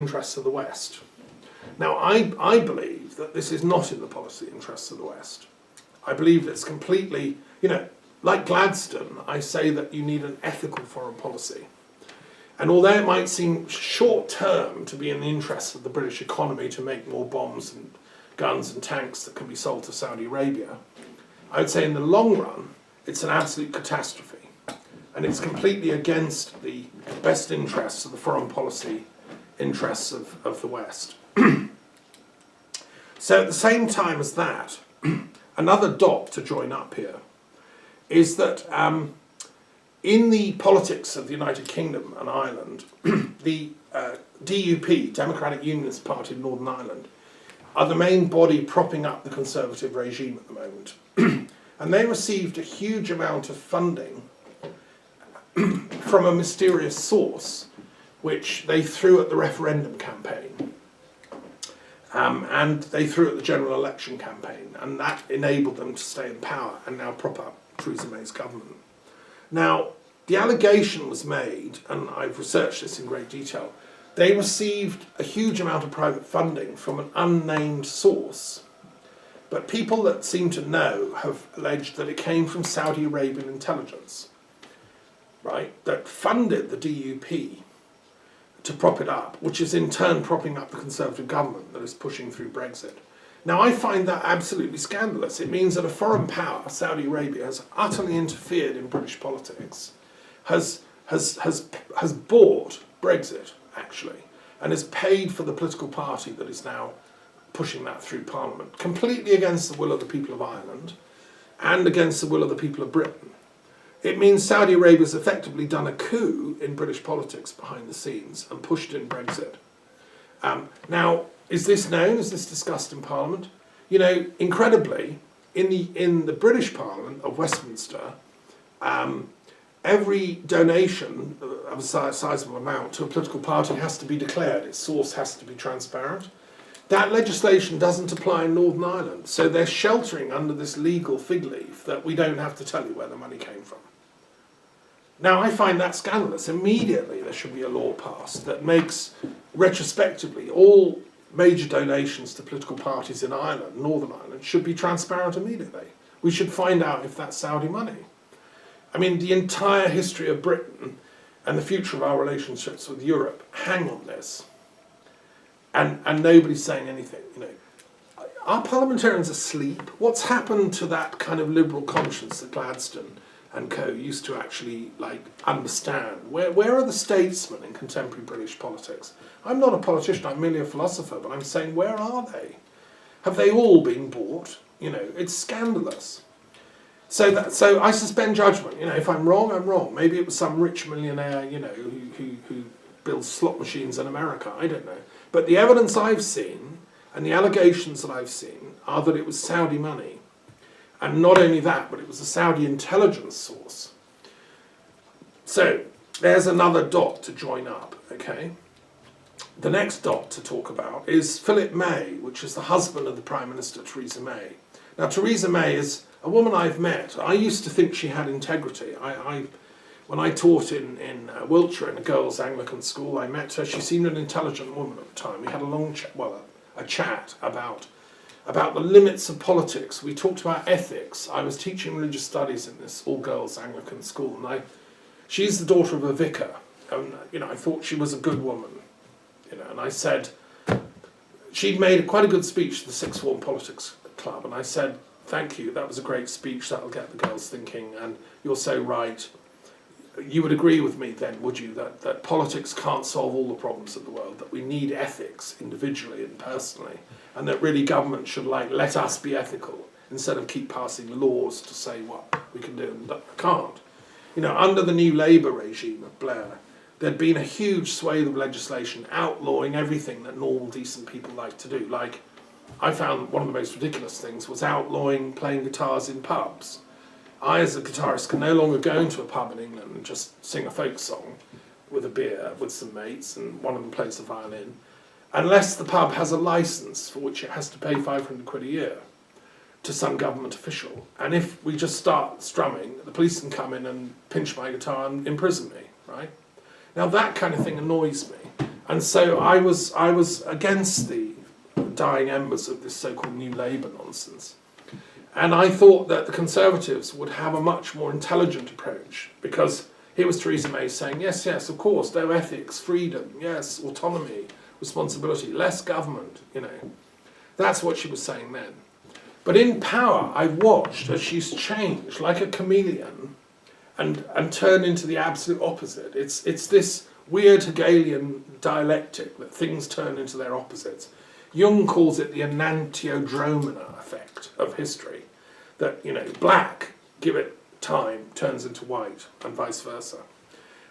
interests of the West. Now, I believe that this is not in the policy interests of the West. I believe it's completely, like Gladstone, I say that you need an ethical foreign policy. And although it might seem short-term to be in the interests of the British economy to make more bombs and guns and tanks that can be sold to Saudi Arabia, I would say in the long run, it's an absolute catastrophe. And it's completely against the best interests of the foreign policy interests of the West. So at the same time as that, another dot to join up here is that in the politics of the United Kingdom and Ireland, the DUP, Democratic Unionist Party of Northern Ireland, are the main body propping up the Conservative regime at the moment. And they received a huge amount of funding from a mysterious source, which they threw at the referendum campaign. And they threw at the general election campaign, and that enabled them to stay in power and now prop up Theresa May's government. Now, the allegation was made, and I've researched this in great detail, they received a huge amount of private funding from an unnamed source, but people that seem to know have alleged that it came from Saudi Arabian intelligence, right, that funded the DUP to prop it up, which is in turn propping up the Conservative government that is pushing through Brexit. Now, I find that absolutely scandalous. It means that a foreign power, Saudi Arabia, has utterly interfered in British politics, has bought Brexit, actually, and has paid for the political party that is now pushing that through Parliament, completely against the will of the people of Ireland and against the will of the people of Britain. It means Saudi Arabia has effectively done a coup in British politics behind the scenes and pushed in Brexit. Now, is this known? Is this discussed in Parliament? Incredibly, in the British Parliament of Westminster, every donation of a sizable amount to a political party has to be declared. Its source has to be transparent. That legislation doesn't apply in Northern Ireland, so they're sheltering under this legal fig leaf that we don't have to tell you where the money came from. Now, I find that scandalous. Immediately there should be a law passed that makes, retrospectively, all major donations to political parties in Ireland, Northern Ireland, should be transparent immediately. We should find out if that's Saudi money. I mean, the entire history of Britain and the future of our relationships with Europe hang on this. And nobody's saying anything. Are parliamentarians asleep? What's happened to that kind of liberal conscience that Gladstone and co used to actually understand? Where are the statesmen in contemporary British politics? I'm not a politician, I'm merely a philosopher, but I'm saying, where are they? Have they all been bought? It's scandalous. So I suspend judgment. If I'm wrong, I'm wrong. Maybe it was some rich millionaire, who builds slot machines in America. I don't know. But the evidence I've seen and the allegations that I've seen are that it was Saudi money. And not only that, but it was a Saudi intelligence source. So there's another dot to join up, okay? The next dot to talk about is Philip May, which is the husband of the Prime Minister, Theresa May. Now, Theresa May is a woman I've met. I used to think she had integrity. When I taught in Wiltshire in a girls' Anglican school, I met her. She seemed an intelligent woman at the time. We had a long chat about the limits of politics. We talked about ethics. I was teaching religious studies in this all-girls Anglican school, and she's the daughter of a vicar. And I thought she was a good woman. And I said, she'd made quite a good speech to the Sixth Form Politics Club, and I said, thank you, that was a great speech, that'll get the girls thinking, and you're so right. You would agree with me then, would you, that politics can't solve all the problems of the world, that we need ethics individually and personally, and that really government should let us be ethical instead of keep passing laws to say what we can do and can't. Under the new Labour regime of Blair, there'd been a huge swathe of legislation outlawing everything that normal, decent people like to do. Like, I found one of the most ridiculous things was outlawing playing guitars in pubs. I, as a guitarist, can no longer go into a pub in England and just sing a folk song with a beer with some mates, and one of them plays the violin, unless the pub has a licence for which it has to pay 500 quid a year to some government official. And if we just start strumming, the police can come in and pinch my guitar and imprison me, right? Now, that kind of thing annoys me. And so I was against the dying embers of this so-called New Labour nonsense. And I thought that the Conservatives would have a much more intelligent approach, because here was Theresa May saying, yes, yes, of course, no ethics, freedom, yes, autonomy, responsibility, less government, you know. That's what she was saying then. But in power, I've watched as she's changed like a chameleon and turned into the absolute opposite. It's this weird Hegelian dialectic that things turn into their opposites. Jung calls it the enantiodromina effect of history, that, you know, black, give it time, turns into white, and vice versa.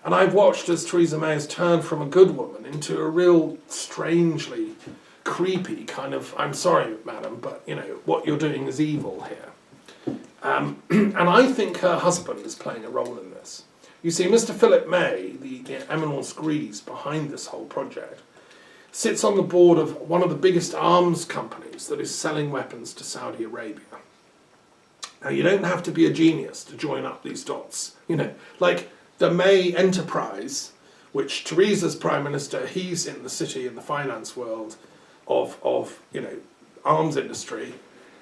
And I've watched as Theresa May has turned from a good woman into a real strangely creepy kind of, I'm sorry, madam, but, you know, what you're doing is evil here. And I think her husband is playing a role in this. You see, Mr. Philip May, the eminence grise behind this whole project, sits on the board of one of the biggest arms companies that is selling weapons to Saudi Arabia. Now, you don't have to be a genius to join up these dots. You know, like the May enterprise, which Theresa's prime minister, he's in the city, in the finance world of you know, arms industry.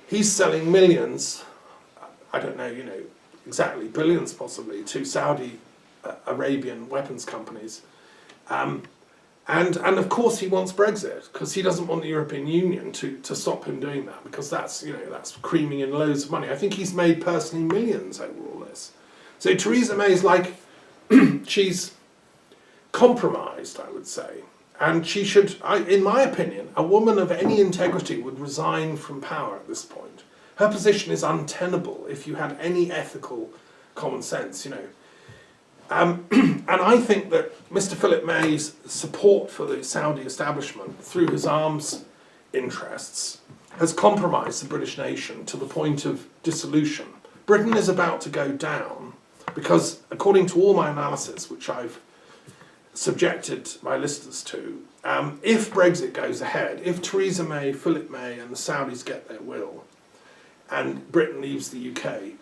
He's selling millions, I don't know, you know, exactly, billions possibly, to Saudi Arabian weapons companies. And of course he wants Brexit, because he doesn't want the European Union to stop him doing that, because that's, you know, that's creaming in loads of money. I think he's made personally millions over all this. So Theresa May is like, she's compromised, I would say. And she should, in my opinion, a woman of any integrity would resign from power at this point. Her position is untenable if you had any ethical common sense, you know. And I think that Mr. Philip May's support for the Saudi establishment through his arms interests has compromised the British nation to the point of dissolution. Britain is about to go down because, according to all my analysis, which I've subjected my listeners to, if Brexit goes ahead, if Theresa May, Philip May and the Saudis get their will, and Britain leaves the UK,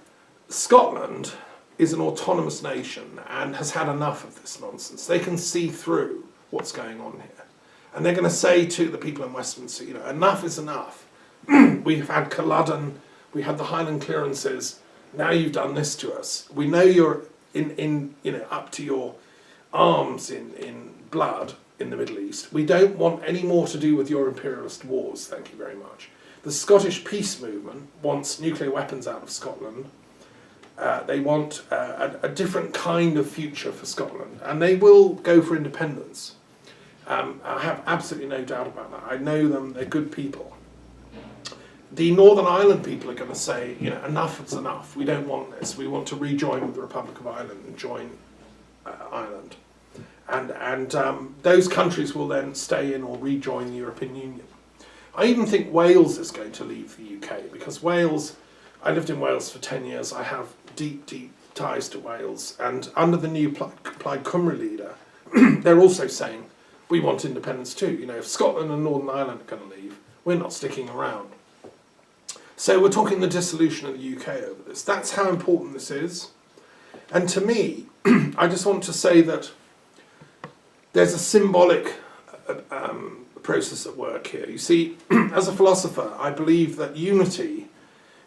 Scotland is an autonomous nation and has had enough of this nonsense. They can see through what's going on here. And they're going to say to the people in Westminster, you know, enough is enough. We've had Culloden, we had the Highland clearances, now you've done this to us. We know you're in you know, up to your arms in blood in the Middle East. We don't want any more to do with your imperialist wars, thank you very much. The Scottish peace movement wants nuclear weapons out of Scotland. They want a different kind of future for Scotland, and they will go for independence. I have absolutely no doubt about that. I know them, they're good people. The Northern Ireland people are going to say, you know, enough is enough. We don't want this. We want to rejoin with the Republic of Ireland and join Ireland. And those countries will then stay in or rejoin the European Union. I even think Wales is going to leave the UK, because Wales, I lived in Wales for 10 years, I have deep, deep ties to Wales, and under the new Plaid Cymru leader, they're also saying, we want independence too. You know, if Scotland and Northern Ireland are going to leave, we're not sticking around. So we're talking the dissolution of the UK over this. That's how important this is. And to me, I just want to say that there's a symbolic process at work here. You see, as a philosopher, I believe that unity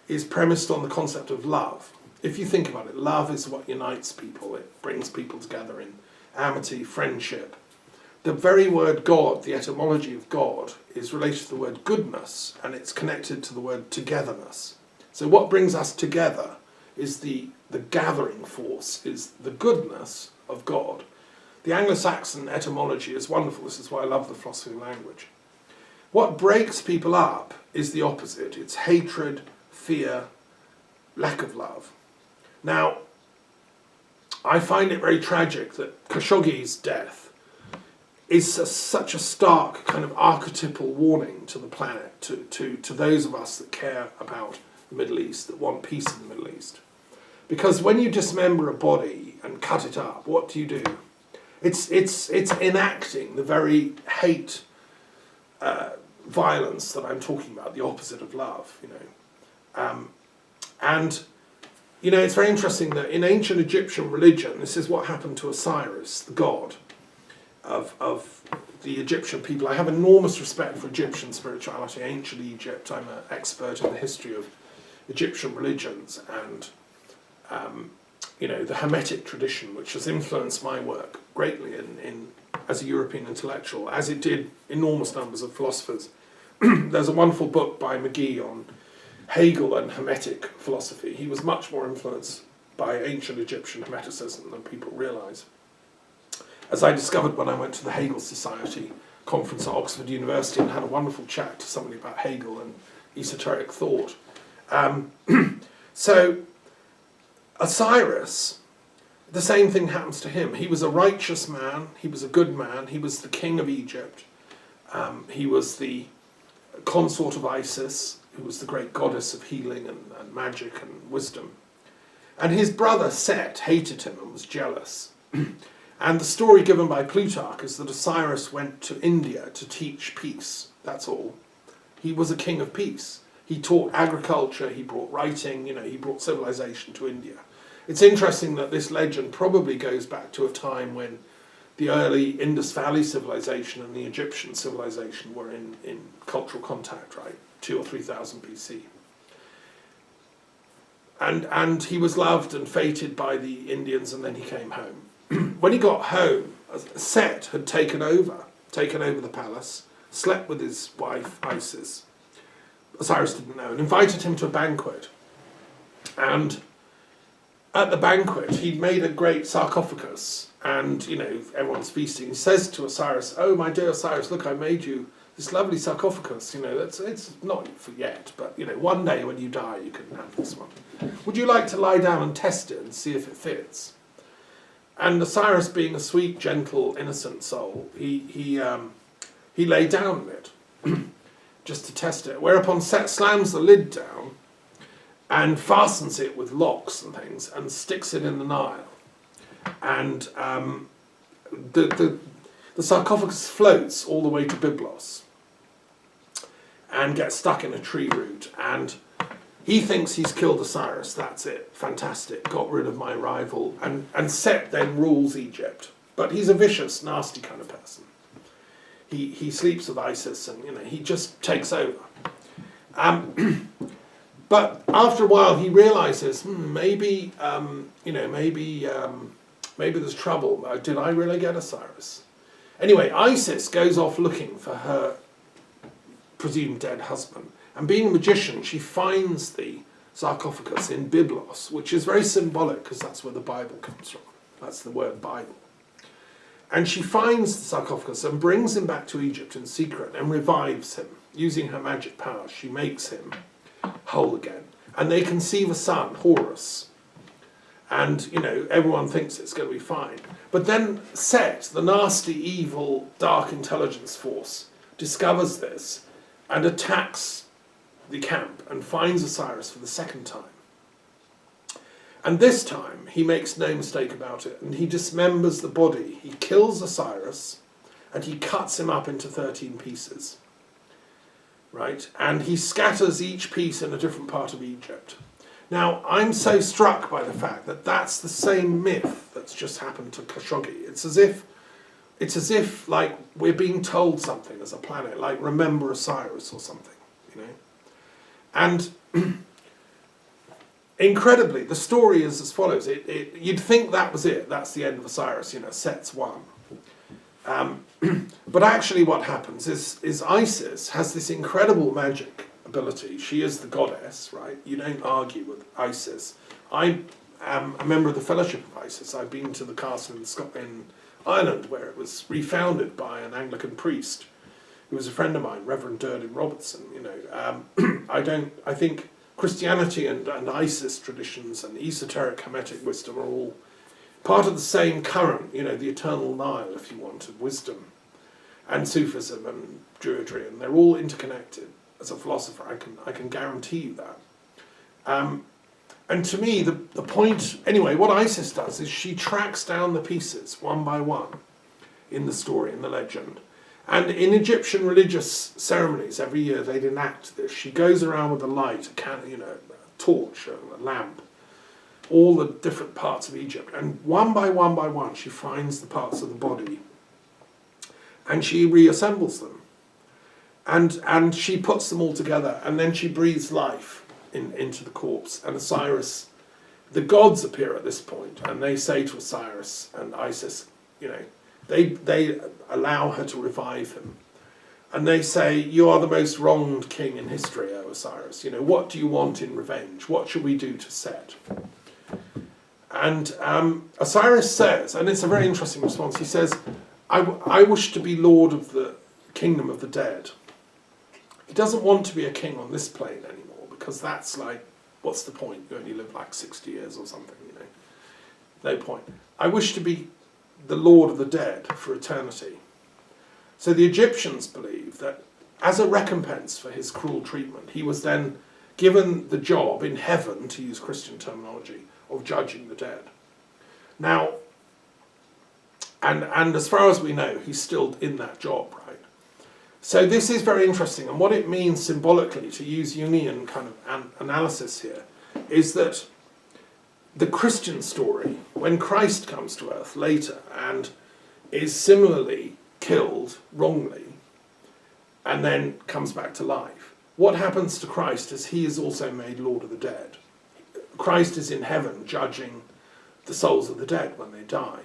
is premised on the concept of love. If you think about it, love is what unites people. It brings people together in amity, friendship. The very word God, the etymology of God, is related to the word goodness, and it's connected to the word togetherness. So what brings us together is the gathering force, is the goodness of God. The Anglo-Saxon etymology is wonderful. This is why I love the philosophy of language. What breaks people up is the opposite. It's hatred, fear, lack of love. Now, I find it very tragic that Khashoggi's death is such a stark kind of archetypal warning to the planet, to those of us that care about the Middle East, that want peace in the Middle East. Because when you dismember a body and cut it up, what do? It's enacting the very hate, violence that I'm talking about, the opposite of love, you know. And, you know, it's very interesting that in ancient Egyptian religion, this is what happened to Osiris, the god of the Egyptian people. I have enormous respect for Egyptian spirituality, ancient Egypt. I'm an expert in the history of Egyptian religions and the Hermetic tradition, which has influenced my work greatly in as a European intellectual, as it did enormous numbers of philosophers. There's a wonderful book by McGee on Hegel and Hermetic philosophy. He was much more influenced by ancient Egyptian Hermeticism than people realise. As I discovered when I went to the Hegel Society conference at Oxford University and had a wonderful chat to somebody about Hegel and esoteric thought. So Osiris, the same thing happens to him. He was a righteous man, he was a good man, he was the king of Egypt, he was the consort of Isis, who was the great goddess of healing and magic and wisdom. And his brother Set hated him and was jealous. And the story given by Plutarch is that Osiris went to India to teach peace, that's all. He was a king of peace. He taught agriculture, he brought writing, he brought civilization to India. It's interesting that this legend probably goes back to a time when the early Indus Valley civilization and the Egyptian civilization were in cultural contact, right? 2,000 or 3,000 BC. And he was loved and feted by the Indians, and then he came home. When he got home, Set had taken over the palace, slept with his wife Isis. Osiris didn't know, and invited him to a banquet. And at the banquet, he'd made a great sarcophagus, and everyone's feasting. He says to Osiris, "Oh, my dear Osiris, look, I made you this lovely sarcophagus. It's not for yet, but one day when you die, you can have this one. Would you like to lie down and test it and see if it fits?" And Osiris, being a sweet, gentle, innocent soul, he lay down in it just to test it. Whereupon Set slams the lid down and fastens it with locks and things and sticks it in the Nile. And the sarcophagus floats all the way to Byblos and gets stuck in a tree root. And he thinks he's killed Osiris. That's it. Fantastic. Got rid of my rival. And Set then rules Egypt. But he's a vicious, nasty kind of person. He sleeps with Isis, and he just takes over. But after a while, he realizes maybe there's trouble. Did I really get Osiris? Anyway, Isis goes off looking for her presumed dead husband. And being a magician, she finds the sarcophagus in Byblos, which is very symbolic because that's where the Bible comes from. That's the word Bible. And she finds the sarcophagus and brings him back to Egypt in secret and revives him. Using her magic powers, she makes him whole again. And they conceive a son, Horus. And, everyone thinks it's going to be fine. But then Set, the nasty, evil, dark intelligence force, discovers this and attacks the camp and finds Osiris for the second time. And this time, he makes no mistake about it, and he dismembers the body. He kills Osiris, and he cuts him up into 13 pieces. Right? And he scatters each piece in a different part of Egypt. Now, I'm so struck by the fact that that's the same myth that's just happened to Khashoggi. It's as if like we're being told something as a planet, like remember Osiris or something, And incredibly, the story is as follows. You'd think that was it. That's the end of Osiris. Set's won. But actually, what happens is Isis has this incredible magic ability. She is the goddess, right? You don't argue with Isis. I am a member of the Fellowship of Isis. I've been to the castle in Ireland, where it was refounded by an Anglican priest who was a friend of mine, Reverend Durden Robertson. I think Christianity and Isis traditions and esoteric Hermetic wisdom are all part of the same current, the eternal Nile, if you want, of wisdom, and Sufism and Druidry, and they're all interconnected. As a philosopher, I can guarantee you that. And to me, the point, anyway, what Isis does is she tracks down the pieces one by one in the story, in the legend. And in Egyptian religious ceremonies, every year they'd enact this. She goes around with a light, a torch, a lamp, all the different parts of Egypt. And one by one, she finds the parts of the body. and she reassembles them. And she puts them all together, and then she breathes life into the corpse. And Osiris, the gods appear at this point, and they say to Osiris and Isis, you know, they allow her to revive him. And they say, you are the most wronged king in history, O Osiris. You know, what do you want in revenge? What should we do to Set? And Osiris says, and it's a very interesting response, he says, I wish to be lord of the kingdom of the dead. He doesn't want to be a king on this plane anymore, because that's like, what's the point? You only live like 60 years or something, you know. No point. I wish to be the lord of the dead for eternity. So the Egyptians believe that as a recompense for his cruel treatment, he was then given the job in heaven, to use Christian terminology, of judging the dead. Now, and as far as we know, he's still in that job, right? So this is very interesting, and what it means symbolically, to use Jungian kind of analysis here, is that the Christian story, when Christ comes to earth later and is similarly killed wrongly and then comes back to life, what happens to Christ is he is also made Lord of the dead. Christ is in heaven judging the souls of the dead when they die.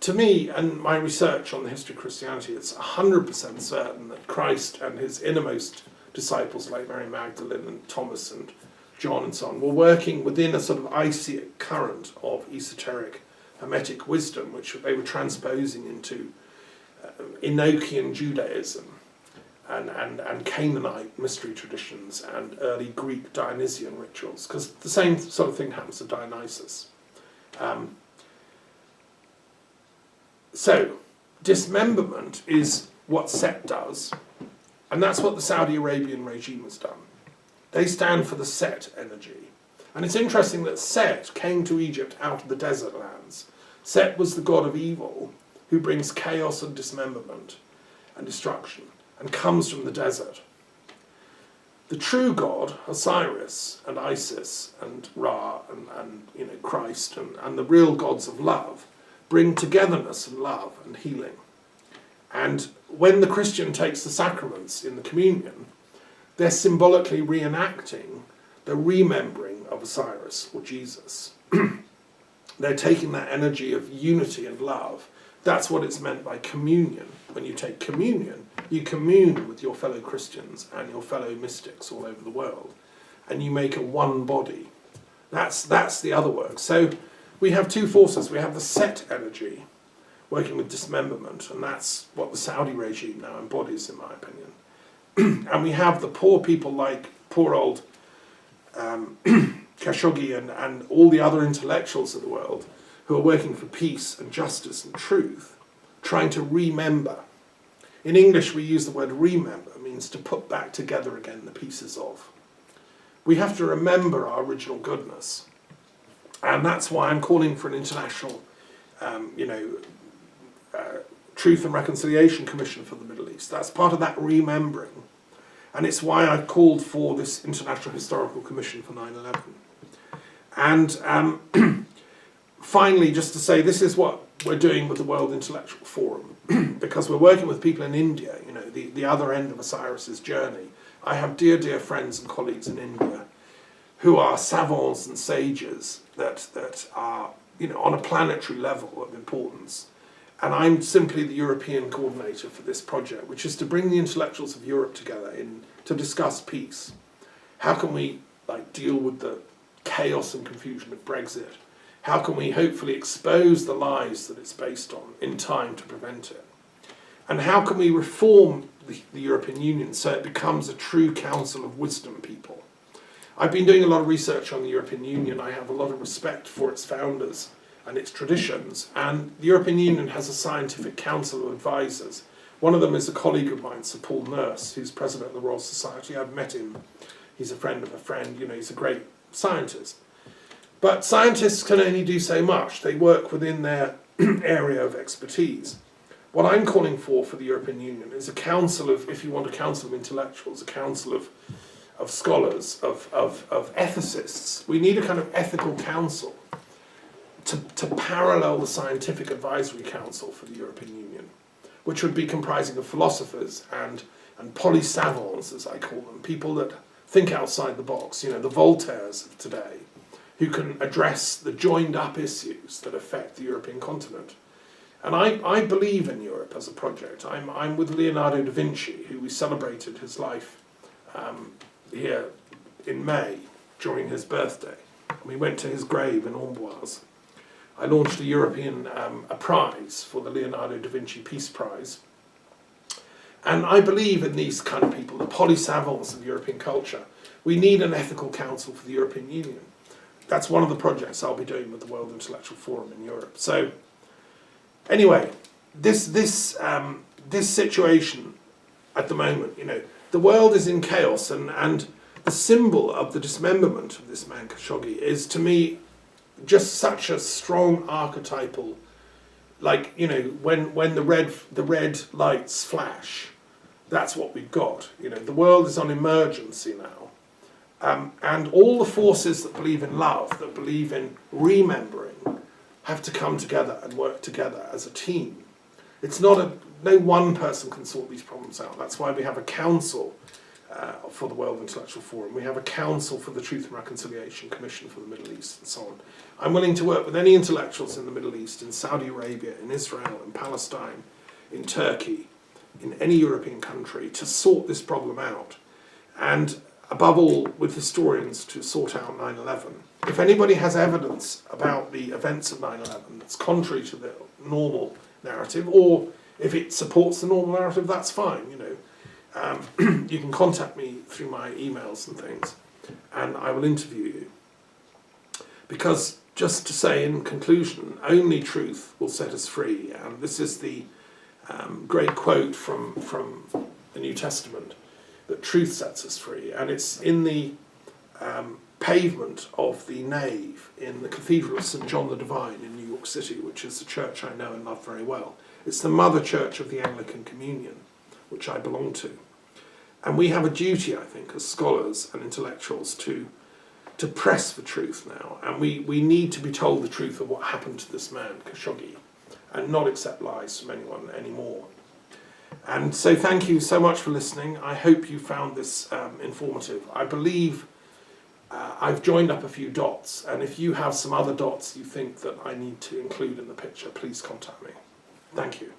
To me, and my research on the history of Christianity, it's 100% certain that Christ and his innermost disciples, like Mary Magdalene and Thomas and John and so on, were working within a sort of icy current of esoteric Hermetic wisdom, which they were transposing into Enochian Judaism and Canaanite mystery traditions and early Greek Dionysian rituals, because the same sort of thing happens to Dionysus. So, dismemberment is what Set does, and that's what the Saudi Arabian regime has done. They stand for the Set energy. And it's interesting that Set came to Egypt out of the desert lands. Set was the god of evil who brings chaos and dismemberment and destruction and comes from the desert. The true god, Osiris and Isis and Ra and you know, Christ and the real gods of love, bring togetherness and love and healing. And when the Christian takes the sacraments in the communion, they're symbolically reenacting the remembering of Osiris or Jesus. They're taking that energy of unity and love. That's what it's meant by communion. When you take communion, you commune with your fellow Christians and your fellow mystics all over the world, and you make a one body. That's the other work. So we have two forces. We have the Set energy working with dismemberment, and that's what the Saudi regime now embodies, in my opinion. And we have the poor people like poor old Kashoggi and all the other intellectuals of the world who are working for peace and justice and truth, trying to remember. In English we use the word remember, it means to put back together again the pieces of. We have to remember our original goodness. And that's why I'm calling for an international, Truth and Reconciliation Commission for the Middle East. That's part of that remembering. And it's why I've called for this International Historical Commission for 9/11. And finally, just to say, this is what we're doing with the World Intellectual Forum, because we're working with people in India, you know, the other end of Osiris's journey. I have dear, dear friends and colleagues in India who are savants and sages that are, you know, on a planetary level of importance. And I'm simply the European coordinator for this project, which is to bring the intellectuals of Europe together to discuss peace. How can we deal with the chaos and confusion of Brexit? How can we hopefully expose the lies that it's based on in time to prevent it? And how can we reform the European Union so it becomes a true council of wisdom people? I've been doing a lot of research on the European Union. I have a lot of respect for its founders and its traditions. And the European Union has a scientific council of advisors. One of them is a colleague of mine, Sir Paul Nurse, who's president of the Royal Society. I've met him. He's a friend of a friend. You know, he's a great scientist. But scientists can only do so much. They work within their area of expertise. What I'm calling for the European Union is a council of, if you want, a council of intellectuals, a council of scholars, of ethicists. We need a kind of ethical council to parallel the Scientific Advisory Council for the European Union, which would be comprising of philosophers and polysavants, as I call them, people that think outside the box, the Voltaires of today, who can address the joined-up issues that affect the European continent. And I believe in Europe as a project. I'm with Leonardo da Vinci, who we celebrated his life here in May during his birthday. We went to his grave in Amboise. I launched a European a prize for the Leonardo da Vinci Peace Prize. And I believe in these kind of people, the polysavants of European culture. We need an ethical council for the European Union. That's one of the projects I'll be doing with the World Intellectual Forum in Europe. So, anyway, this situation at the moment, the world is in chaos, and the symbol of the dismemberment of this man Khashoggi is, to me, just such a strong archetypal, like, when the red lights flash, that's what we've got. The world is on emergency now, and all the forces that believe in love, that believe in remembering, have to come together and work together as a team. It's not no one person can sort these problems out. That's why we have a council for the World Intellectual Forum. We have a council for the Truth and Reconciliation Commission for the Middle East, and so on. I'm willing to work with any intellectuals in the Middle East, in Saudi Arabia, in Israel, in Palestine, in Turkey, in any European country, to sort this problem out. And above all, with historians, to sort out 9/11. If anybody has evidence about the events of 9/11 that's contrary to the normal narrative, or if it supports the normal narrative, that's fine, you can contact me through my emails and things, and I will interview you. Because, just to say in conclusion, only truth will set us free, and this is the great quote from the New Testament, that truth sets us free, and it's in the pavement of the nave in the Cathedral of St. John the Divine in New York City, which is a church I know and love very well. It's the mother church of the Anglican Communion, which I belong to. And we have a duty, I think, as scholars and intellectuals to press for truth now. And we need to be told the truth of what happened to this man, Khashoggi, and not accept lies from anyone anymore. And so thank you so much for listening. I hope you found this informative. I believe I've joined up a few dots, and if you have some other dots you think that I need to include in the picture, please contact me. Thank you.